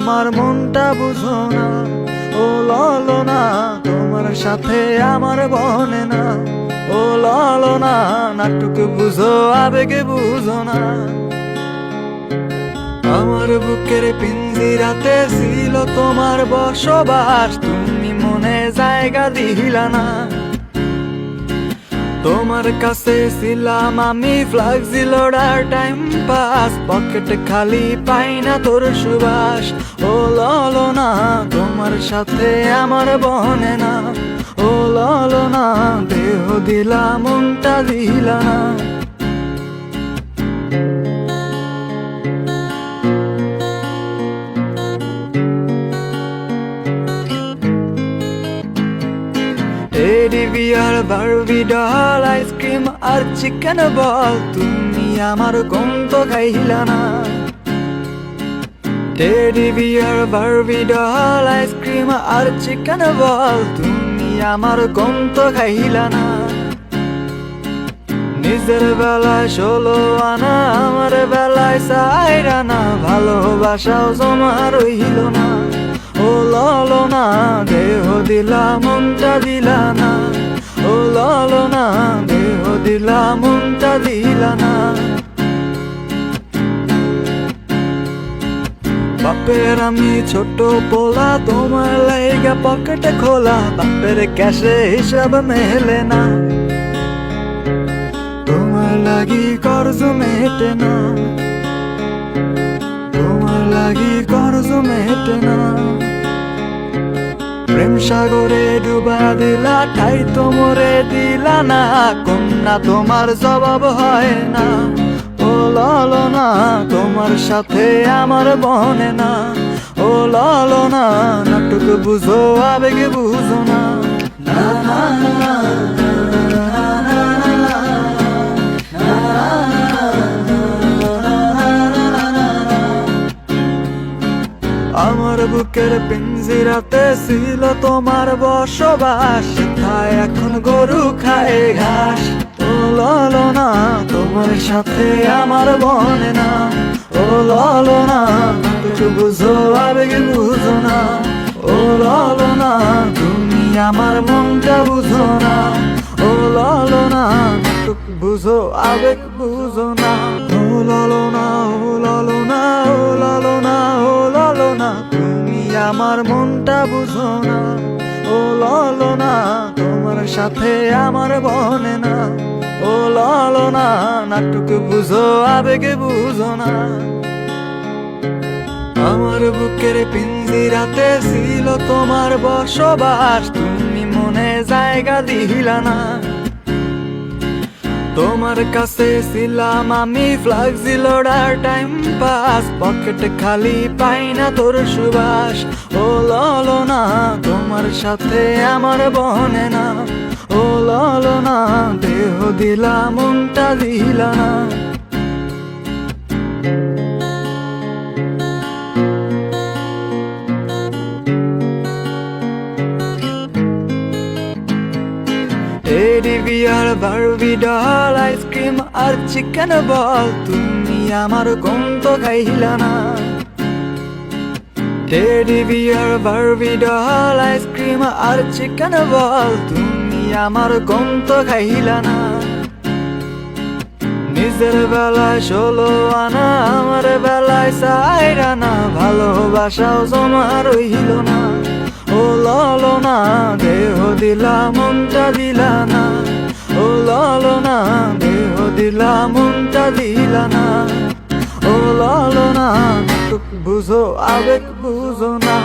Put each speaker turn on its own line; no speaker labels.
আমার মনটা বুঝো না। ও ললনা তোমার সাথে আমার বনে না। ও ললনা নাটক বুঝো আবেগে বুঝো না। আমার বুকের পিঞ্জিরাতে ছিল তোমার বসবাস, তুমি মনে জায়গা দিলা না। তোমার কাছে ছিলাম আমি ফ্লাক্সি লোডার টাইম পাস, পকেটে খালি পাই না তোর সুবাস। ও ললনা তোমার সাথে আমার বনে না। ও ললনা দেহ দিলা মনটা দিলা না। Teddy bear, Barbie doll, ice cream আর চিকেন বল, তুমি আমার কম তো খাইলা না। Teddy bear, Barbie doll, ice cream আর চিকেন বল, তুমি আমার কম তো খাইলা না। নিজের বেলায় 16 আনা, আমার বেলায় 4 আনা, ভালোবাসাও জমা রইল না। ও ললনা দেহ দিলা মনটা দিলা না। ও ললনা দেহ দিলা মনটা দিলা না। বাপের আমি ছোট পোলা, তোমার লাইগা পকেটে খোলা, বাপের ক্যাশে হিসাব মেলে না। তোমার লাগি কর্জ মেটে না। তোমার লাগি কর্জ মেটে না। প্রেম সাগরে ডুবা দিলা, ঠাই তোমরে দিলা না, কন্যা তোমার জবাব হয় না। ও ললনা তোমার সাথে আমার বনে না। ও ললনা নাটক বুঝো আবেগে বুঝো না। না না না আমার বুকের পিঞ্জিরাতে ছিল তোমার বসবাস, সেথায় এখন গরু খায় ঘাস। ও ললনা তোমার সাথে আমার বনে না। ও ললনা নাটক বুঝো আবেগে বুঝো না। ও ললনা তুমি আমার মনটা বুঝো না। ও ললনা নাটক বুঝো আবেগ বুঝো না। ও ললনা, ও ললনা, ও ললনা, ও ললনা তুমি আমার মনটা বুঝো না। ও ললনা তোমার সাথে আমার বনে না। ও ললনা নাটক বুঝো আবেগে বুঝো না। আমার বুকের পিঞ্জিরাতে ছিল তোমার বসবাস, তুমি মনে জায়গা দিলা না। তোমার কাছে ছিলাম আমি ফ্লাক্সি লোডার টাইম পাস, পকেটে খালি পাই না তোর সুবাস। ও ললনা তোমার সাথে আমার বনে না। ও ললনা দেহ দিলা মনটা দিলা না। Teddy bear, Barbie doll, ice cream আর চিকেন বল, তুমি আমার কম তো খাইলা না। Teddy bear, Barbie doll, ice cream আর চিকেন বল, তুমি আমার কম তো খাইলা না। নিজের বেলায় 16 আনা, আমার বেলায় 4 আনা, ভালোবাসাও জমা রইল না। ও ললনা দেহ দিলা মনটা দিলা না। ও ললনা দেহ দিলা মনটা দিলা না। ও ললনা নাটক বুঝো আবেগ বুঝো না।